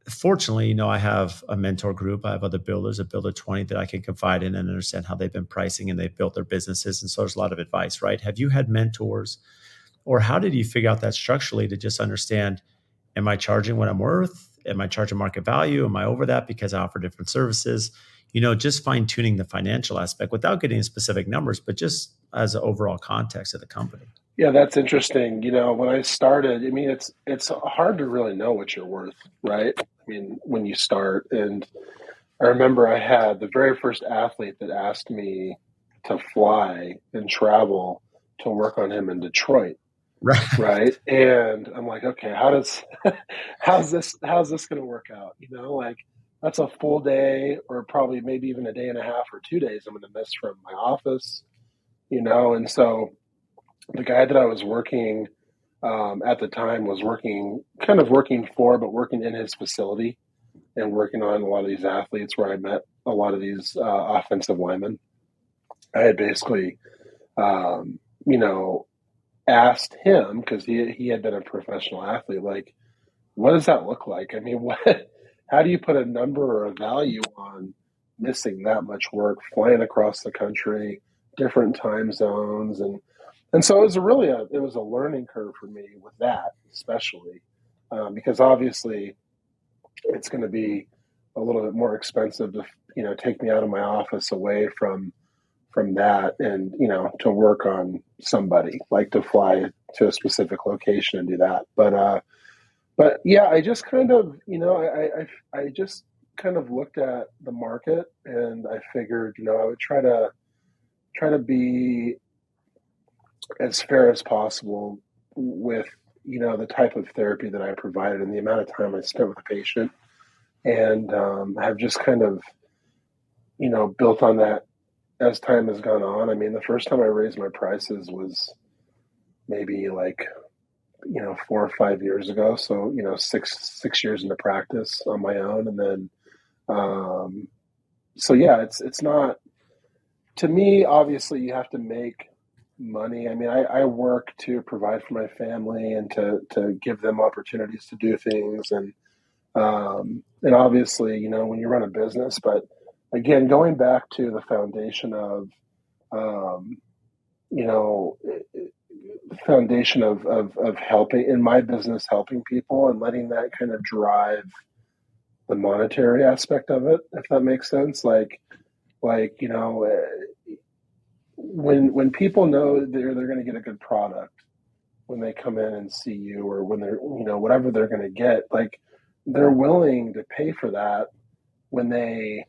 Fortunately, I have a mentor group. I have other builders, a builder 20 that I can confide in and understand how they've been pricing and they've built their businesses. And so there's a lot of advice, right? Have you had mentors, or how did you figure out that structurally to just understand, am I charging what I'm worth? Am I charging market value? Am I over that because I offer different services? Just fine tuning the financial aspect without getting specific numbers, but just as an overall context of the company. Yeah, that's interesting. When I started, I mean, it's hard to really know what you're worth, right? I mean, when you start, and I remember I had the very first athlete that asked me to fly and travel to work on him in Detroit, Right. right? And I'm like, okay, how's this going to work out? Like that's a full day, or probably maybe even a day and a half or 2 days I'm going to miss from my office, and so the guy that I was working at the time was working for, but working in his facility and working on a lot of these athletes where I met a lot of these offensive linemen. I had basically, um, you know, asked him, because he had been a professional athlete, like, what does that look like? I mean, how do you put a number or a value on missing that much work, flying across the country, different time zones, and so it was a learning curve for me with that, especially because obviously it's going to be a little bit more expensive to take me out of my office away from that, and to work on somebody, like to fly to a specific location and do that. But yeah, I just kind of I just kind of looked at the market, and I figured I would try to be as fair as possible with the type of therapy that I provided and the amount of time I spent with the patient, and have just kind of built on that as time has gone on. I mean, the first time I raised my prices was maybe like 4 or 5 years ago. So six years into practice on my own, and then so yeah, it's not, to me. Obviously, you have to make money. I mean, I work to provide for my family and to give them opportunities to do things, and obviously, when you run a business. But again, going back to the foundation of um, you know of helping in my business, helping people and letting that kind of drive the monetary aspect of it, if that makes sense. Like when people know they're going to get a good product when they come in and see you, or when they're whatever they're going to get, like they're willing to pay for that when they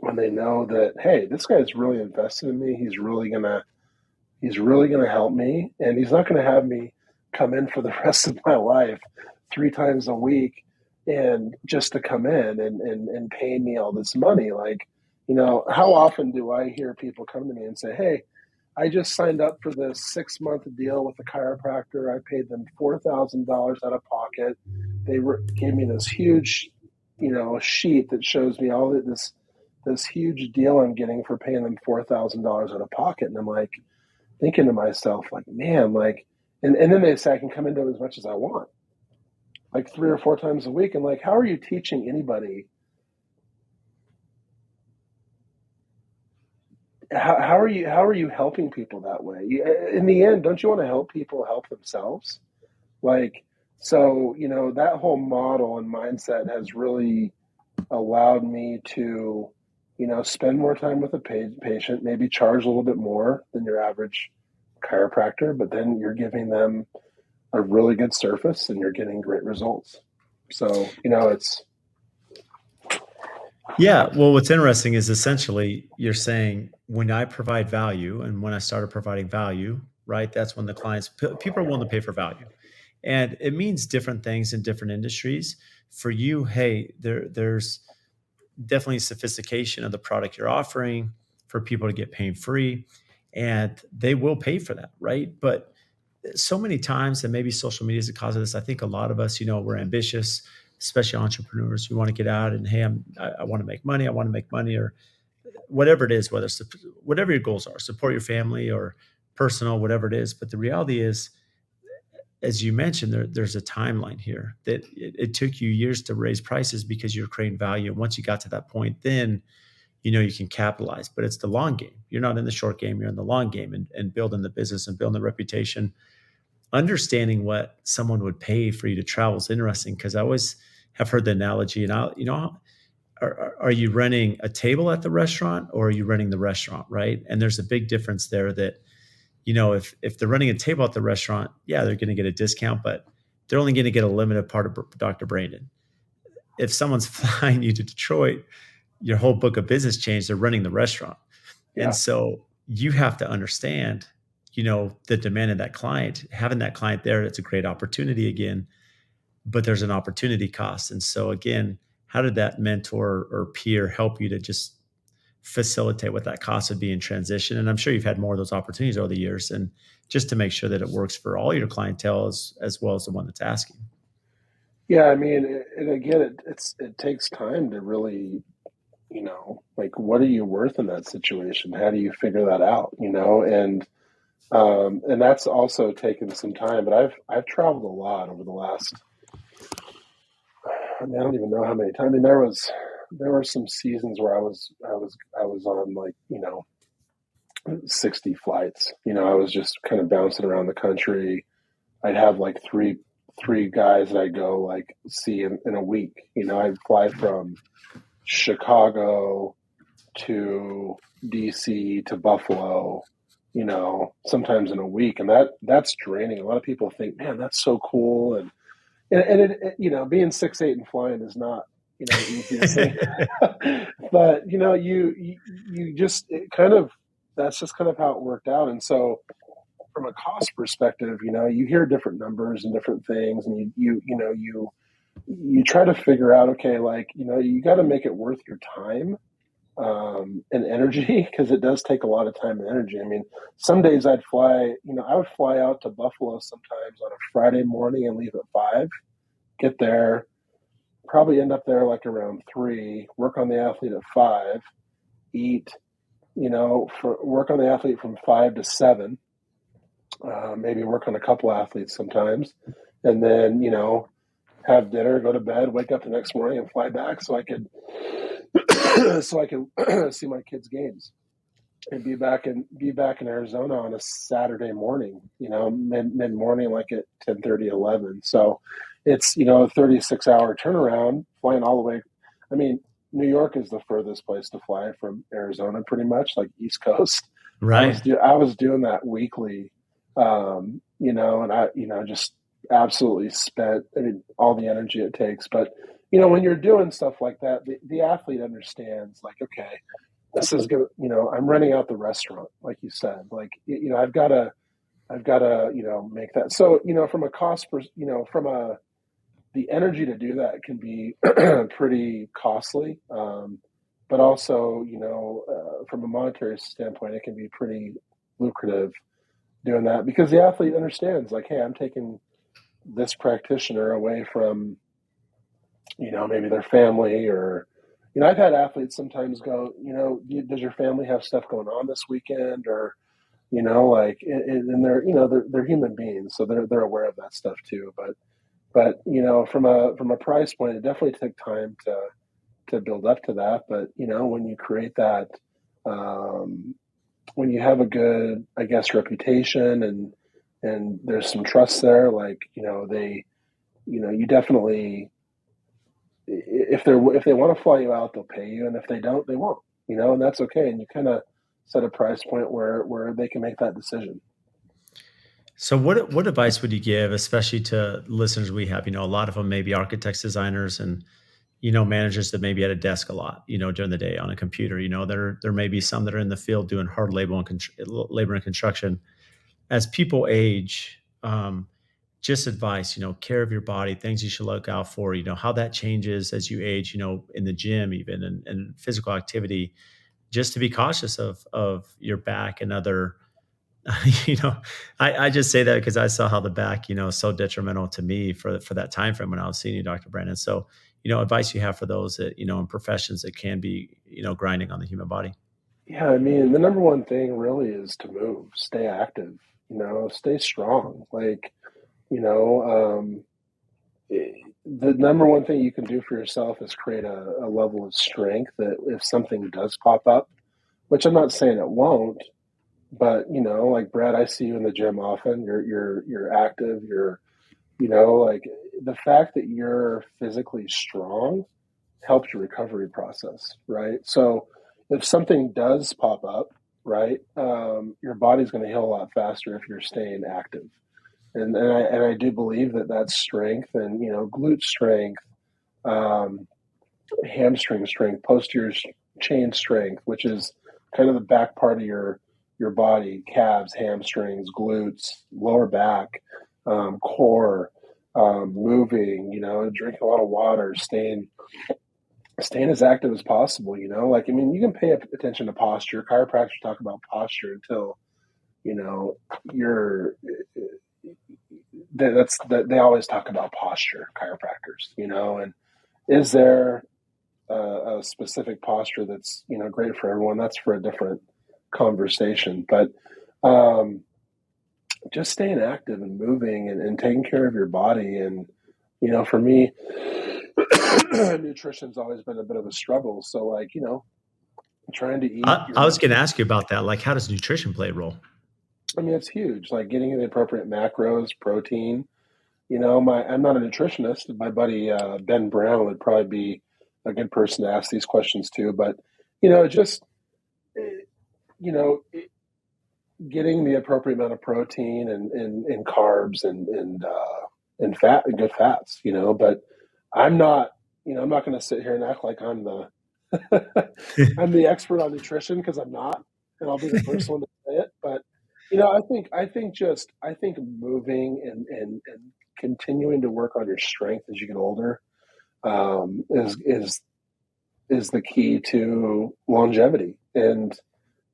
know that, hey, this guy's really invested in me. He's really gonna help me, and he's not gonna have me come in for the rest of my life 3 times a week, and just to come in and pay me all this money. Like, how often do I hear people come to me and say, hey, I just signed up for this 6-month deal with a chiropractor. I paid them $4,000 out of pocket. They gave me this huge, sheet that shows me all this huge deal I'm getting for paying them $4,000 out of pocket. And I'm like thinking to myself, like, man, like, and then they say I can come into it as much as I want, like 3 or 4 times a week. And like, how are you teaching anybody? How are you helping people that way? In the end, don't you want to help people help themselves? Like, so that whole model and mindset has really allowed me to spend more time with a patient, maybe charge a little bit more than your average chiropractor, but then you're giving them a really good surface and you're getting great results. So it's Yeah. Well, what's interesting is essentially you're saying, when I provide value and when I started providing value, right? That's when the people are willing to pay for value. And it means different things in different industries. For you, hey, there's definitely sophistication of the product you're offering for people to get pain free, and they will pay for that, right? But so many times, and maybe social media is the cause of this. I think a lot of us, we're ambitious, especially entrepreneurs. We want to get out and hey, I want to make money. I want to make money, or whatever it is, whatever your goals are, support your family or personal, whatever it is. But the reality is, as you mentioned, there's a timeline here that it took you years to raise prices because you're creating value. And once you got to that point, then you can capitalize. But it's the long game. You're not in the short game. You're in the long game, and building the business and building the reputation. Understanding what someone would pay for you to travel is interesting because I always have heard the analogy, and are you running a table at the restaurant or are you running the restaurant, right? And there's a big difference there that, if they're running a table at the restaurant, yeah, they're going to get a discount, but they're only going to get a limited part of Dr. Brandon. If someone's flying you to Detroit, your whole book of business changed. They're running the restaurant. And Yeah. so you have to understand, the demand of that client. Having that client there, it's a great opportunity again, but there's an opportunity cost. And so again, how did that mentor or peer help you to just facilitate what that cost would be in transition? And I'm sure you've had more of those opportunities over the years, and just to make sure that it works for all your clientele as well as the one that's asking. Yeah, I mean, and again, it takes time to really, like, what are you worth in that situation? How do you figure that out? And that's also taken some time. But I've traveled a lot over the last. I mean, I don't even know how many times. I mean, there were some seasons where I was on, like, 60 flights. I was just kind of bouncing around the country. I'd have like three guys that I go like see in a week. I'd fly from Chicago to DC to Buffalo, sometimes in a week, and that's draining. A lot of people think, man, that's so cool, and being 6'8" and flying is not the easiest thing. But you just kind of, that's just kind of how it worked out. And so from a cost perspective, you hear different numbers and different things, and you try to figure out, okay, like, you got to make it worth your time, and energy, because it does take a lot of time and energy. I mean, some days I would fly out to Buffalo sometimes on a Friday morning and leave at 5, get there, probably end up there like around 3, work on the athlete at 5, eat, work on the athlete from 5 to 7, maybe work on a couple athletes sometimes, and then, have dinner, go to bed, wake up the next morning and fly back so I could see my kids' games and be back in Arizona on a Saturday morning, mid morning, like at 10:30, 11. So it's, a 36-hour turnaround flying all the way. I mean, New York is the furthest place to fly from Arizona, pretty much, like East Coast. Right. I was doing that weekly, and I, just absolutely spent, I mean, all the energy it takes. But, when you're doing stuff like that, the athlete understands, like, okay, this is gonna, I'm renting out the restaurant, like you said, like, I've got to, make that. So, from a cost per, the energy to do that can be pretty costly. But also, from a monetary standpoint, it can be pretty lucrative doing that, because the athlete understands, like, hey, I'm taking this practitioner away from, maybe their family, or, I've had athletes sometimes go, does your family have stuff going on this weekend? Or, like, and they're human beings, so they're aware of that stuff too. But from a price point, it definitely took time to build up to that. But when you create that, when you have a good, I guess, reputation, and there's some trust there, like, you definitely, if they want to fly you out, they'll pay you, and if they don't, they won't. And that's okay. And you kind of set a price point where they can make that decision. So what advice would you give, especially to listeners we have? A lot of them may be architects, designers, and managers that may be at a desk a lot, during the day on a computer. There may be some that are in the field doing hard labor and construction. As people age, just advice, care of your body, things you should look out for, how that changes as you age, in the gym even and physical activity, just to be cautious of your back and other, you know, I just say that because I saw how the back, is so detrimental to me for that time frame when I was seeing you, Dr. Brandon. So, advice you have for those that, in professions that can be, grinding on the human body. Yeah, I mean, the number one thing really is to move, stay active, stay strong. Like, you know, the number one thing you can do for yourself is create a level of strength that if something does pop up, which I'm not saying it won't, but like Brad, I see you in the gym often. You're active. Like the fact that you're physically strong helps your recovery process, right? So if something does pop up, right, your body's going to heal a lot faster if you're staying active. And I do believe that that's strength and glute strength, um, hamstring strength, posterior chain strength, which is kind of the back part of your body, calves, hamstrings, glutes, lower back, core, moving, drinking a lot of water, staying as active as possible. Like, I mean, you can pay attention to posture. Chiropractors talk about posture until you're that's that they always talk about posture, chiropractors, and is there a specific posture that's great for everyone? That's for a different conversation. But just staying active and moving and taking care of your body. And for me, nutrition's always been a bit of a struggle. So, like, trying to eat I was going to ask you about that. Like, how does nutrition play a role? I mean, it's huge. Like getting the appropriate macros, protein. I'm not a nutritionist. My buddy Ben Brown would probably be a good person to ask these questions to. But just you know, getting the appropriate amount of protein and carbs and fat and good fats. But I'm not. I'm not going to sit here and act like I'm the I'm the expert on nutrition because I'm not, and I'll be the first one to say it. But I think moving and continuing to work on your strength as you get older is the key to longevity and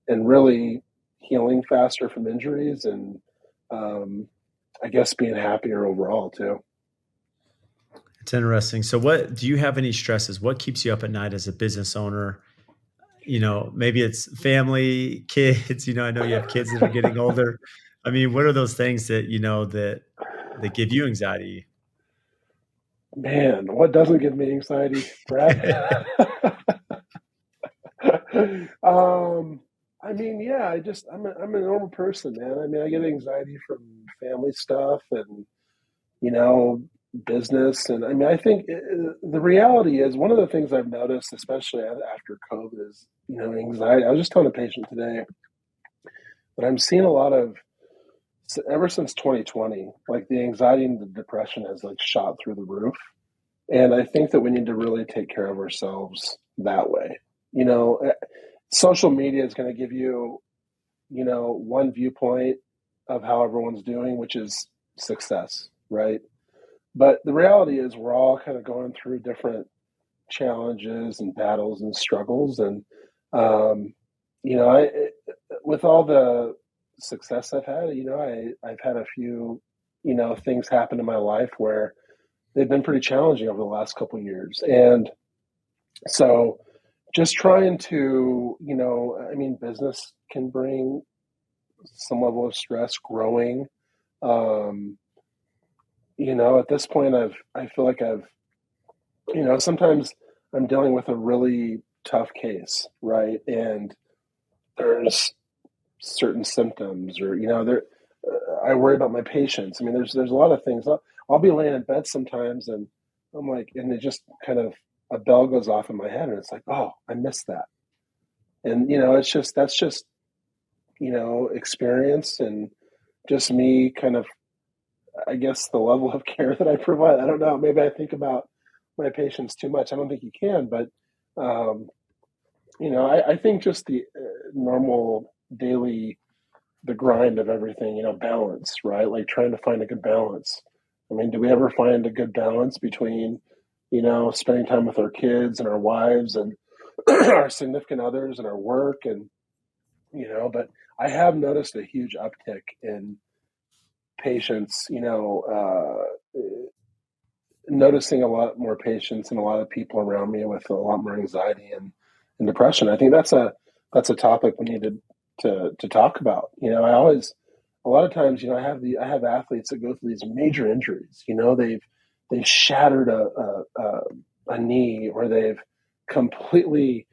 really healing faster from injuries and I guess being happier overall too. It's interesting. So what do you have any stresses? What keeps you up at night as a business owner? Maybe it's family, kids, I know you have kids that are getting older. I mean, what are those things that, that give you anxiety? Man, what doesn't give me anxiety, Brad? I mean, yeah, I'm a normal person, man. I mean, I get anxiety from family stuff and you know business, and I mean, I think the reality is one of the things I've noticed, especially after COVID, is anxiety. I was just telling a patient today that I'm seeing a lot of ever since 2020, like the anxiety and the depression has like shot through the roof, and I think that we need to really take care of ourselves that way. You know, social media is going to give you one viewpoint of how everyone's doing, which is success, right? But the reality is we're all kind of going through different challenges and battles and struggles. And, um, with all the success I've had, I've had a few, things happen in my life where they've been pretty challenging over the last couple of years. And so just trying to, I mean, business can bring some level of stress growing. Um, at this point, I feel like sometimes I'm dealing with a really tough case, right? And there's certain symptoms, or I worry about my patients. I mean, there's a lot of things. I'll be laying in bed sometimes, and I'm like, and it just kind of a bell goes off in my head, and it's like, oh, I missed that. And it's just that's just experience and just me kind of, I guess, the level of care that I provide. I don't know. Maybe I think about my patients too much. I don't think you can, but um, I think just the normal daily, the grind of everything, balance, right? Like trying to find a good balance. I mean, do we ever find a good balance between, spending time with our kids and our wives and our significant others and our work and, but I have noticed a huge uptick in patients, noticing a lot more patients and a lot of people around me with a lot more anxiety and depression. I think that's a topic we need to talk about. I always a lot of times, I have athletes that go through these major injuries. They've shattered a knee, or they've completely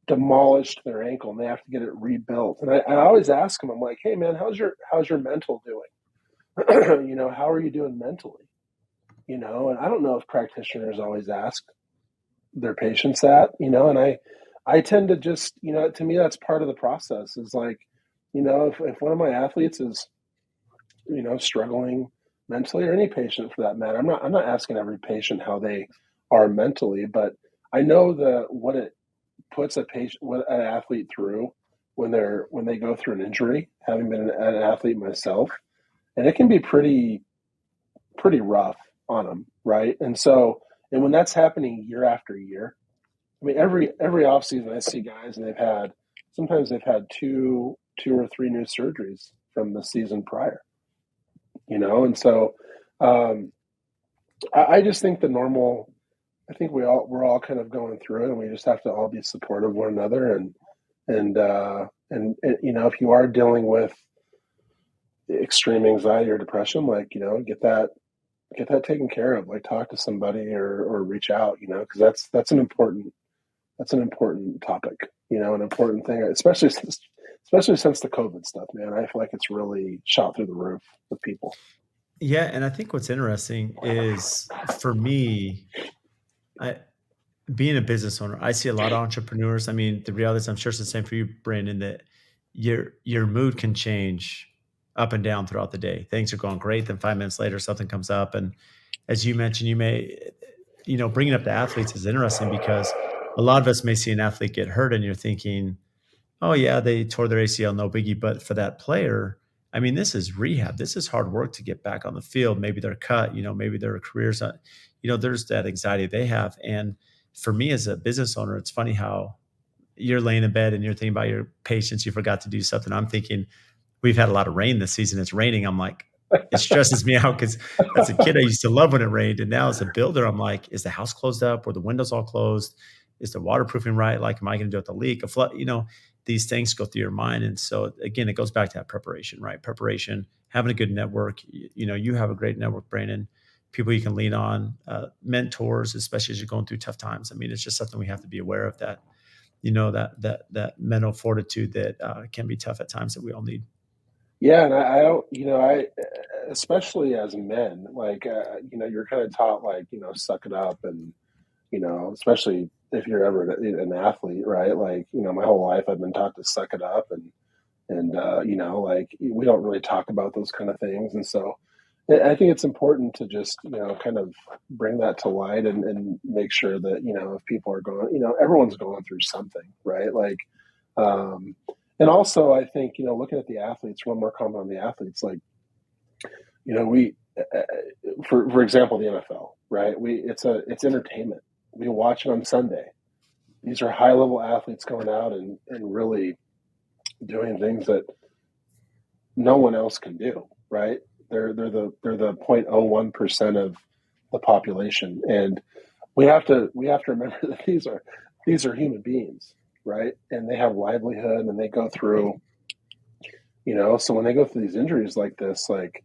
demolished their ankle and they have to get it rebuilt. And I always ask them, I'm like, hey man, how's your mental doing? How are you doing mentally? And I don't know if practitioners always ask their patients that, and I tend to just, to me, that's part of the process is like, if one of my athletes is, struggling mentally, or any patient for that matter, I'm not asking every patient how they are mentally, but I know what it puts what an athlete through when they go through an injury, having been an athlete myself, and it can be pretty rough on them, right? And when that's happening year after year, I mean, every offseason I see guys and sometimes they've had two or three new surgeries from the season prior, and so um, I just think I think we're all kind of going through it, and we just have to all be supportive of one another, and if you are dealing with extreme anxiety or depression, like get that taken care of, like talk to somebody or reach out, because that's an important topic, an important thing, especially since the COVID stuff, man. I feel like it's really shot through the roof with people. Yeah, and I think what's interesting is for me, I being a business owner, I see a lot of entrepreneurs. I mean, the reality is, I'm sure it's the same for you, Brandon, that your mood can change up and down throughout the day. Things are going great, then 5 minutes later, something comes up, and as you mentioned, you may, bringing up the athletes is interesting because a lot of us may see an athlete get hurt, and you're thinking, oh yeah, they tore their ACL, no biggie. But for that player, I mean, this is rehab. This is hard work to get back on the field. Maybe they're cut, maybe their careers, there's that anxiety they have. And for me as a business owner, it's funny how you're laying in bed and you're thinking about your patients. You forgot to do something. I'm thinking, we've had a lot of rain this season. It's raining. I'm like, it stresses me out because as a kid, I used to love when it rained. And now as a builder, I'm like, is the house closed up or the windows all closed? Is the waterproofing right? Like, am I going to do it the leak, a flood? These things go through your mind. And so again, it goes back to that preparation, right? Preparation, having a good network. You have a great network, Brandon, people you can lean on, mentors, especially as you're going through tough times. I mean, it's just something we have to be aware of, that, that mental fortitude that can be tough at times, that we all need. Yeah, and I don't, I especially as men, like you're kind of taught like suck it up, and especially if you're ever an athlete, right? Like my whole life I've been taught to suck it up, and like we don't really talk about those kind of things, and so I think it's important to just kind of bring that to light and make sure that if people are going, everyone's going through something, right? Like, um, and also I think looking at the athletes, one more comment on the athletes, like we for example the NFL, right? It's entertainment. We watch it on Sunday. These are high level athletes going out and really doing things that no one else can do, right? They're the 0.01% of the population, and we have to remember that these are human beings, right? And they have livelihood, and they go through, so when they go through these injuries like this, like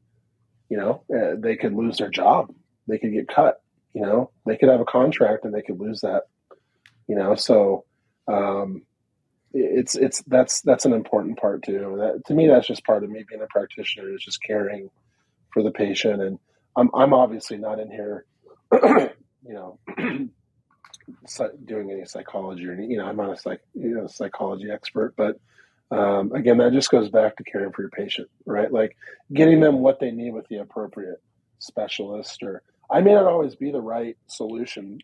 they could lose their job, they could get cut, they could have a contract and they could lose that, so um, that's an important part too. That to me, that's just part of me being a practitioner, is just caring for the patient. And I'm obviously not in here, you know, doing any psychology or any, I'm not a psychology expert, but again, that just goes back to caring for your patient, right? Like getting them what they need with the appropriate specialist, or I may not always be the right solution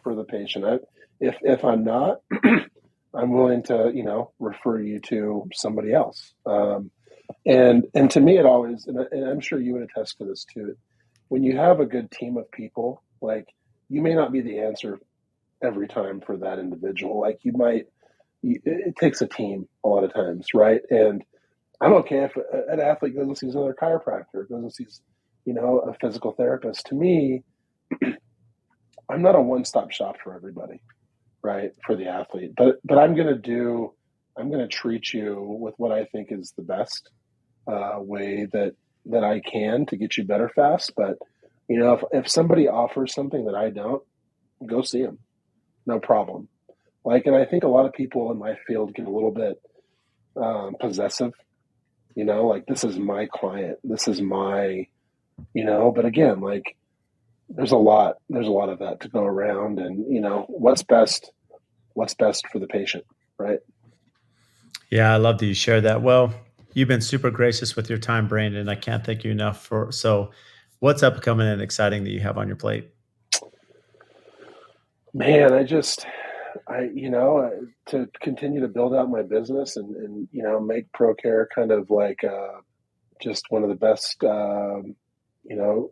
for the patient. If I'm not, I'm willing to, refer you to somebody else. And to me, it always, and I'm sure you would attest to this too. when you have a good team of people, like you may not be the answer every time for that individual. Like it takes a team a lot of times, right? And I'm okay if an athlete goes and sees another chiropractor, goes and sees, a physical therapist. To me, I'm not a one-stop shop for everybody, right? For the athlete, but I'm gonna treat you with what I think is the best way that I can to get you better fast. But if somebody offers something that I don't, go see them, no problem. Like, and I think a lot of people in my field get a little bit possessive. Like this is my client, this is my, But again, like there's a lot of that to go around, and what's best for the patient, right? Yeah, I love that you shared that. Well, you've been super gracious with your time, Brandon. I can't thank you enough for. So, what's upcoming and exciting that you have on your plate? Man, to continue to build out my business and make ProCare kind of like just one of the best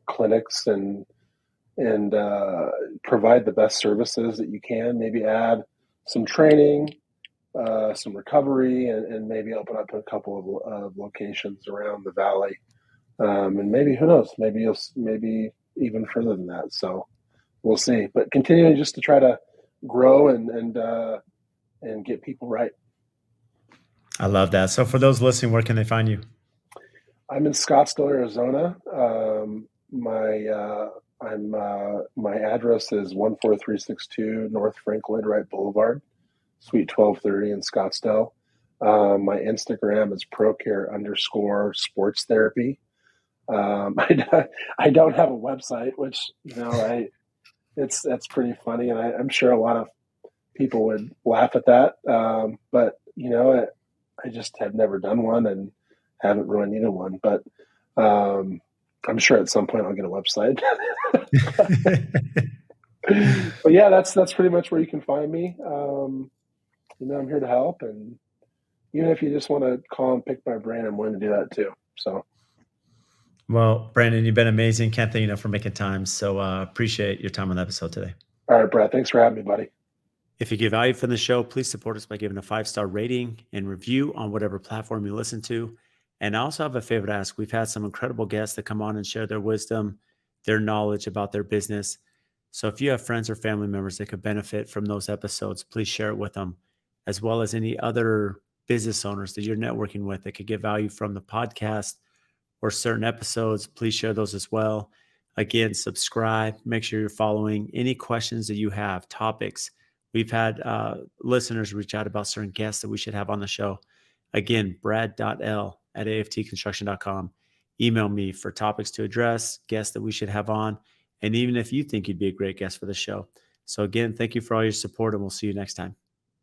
clinics and provide the best services that you can. Maybe add some training, some recovery, and maybe open up a couple of locations around the valley. And maybe who knows? Maybe even further than that. So we'll see. But continuing just to try to grow and get people right. I love that. So, for those listening, where can they find you? I'm in Scottsdale, Arizona. My address is 14362 North Frank Lloyd Wright Boulevard, Suite 1230 in Scottsdale. My Instagram is ProCare _ sports therapy. I don't have a website, which that's pretty funny, and I'm sure a lot of people would laugh at that. But I just have never done one and haven't really needed one. But I'm sure at some point I'll get a website. But yeah, that's pretty much where you can find me. I'm here to help, and even if you just want to call and pick my brain, I'm willing to do that too. So, Well, Brandon, you've been amazing. Can't thank you enough for making time. So, appreciate your time on the episode today. all right, Brad, thanks for having me, buddy. If you get value from the show, please support us by giving a 5-star rating and review on whatever platform you listen to. And I also have a favor to ask. We've had some incredible guests that come on and share their wisdom, their knowledge about their business. So if you have friends or family members that could benefit from those episodes, please share it with them, as well as any other business owners that you're networking with that could get value from the podcast or certain episodes. Please share those as well. Again, subscribe, make sure you're following. Any questions that you have, topics. We've had listeners reach out about certain guests that we should have on the show. Again, brad.l@aftconstruction.com. Email me for topics to address, guests that we should have on, and even if you think you'd be a great guest for the show. So again, thank you for all your support, and we'll see you next time.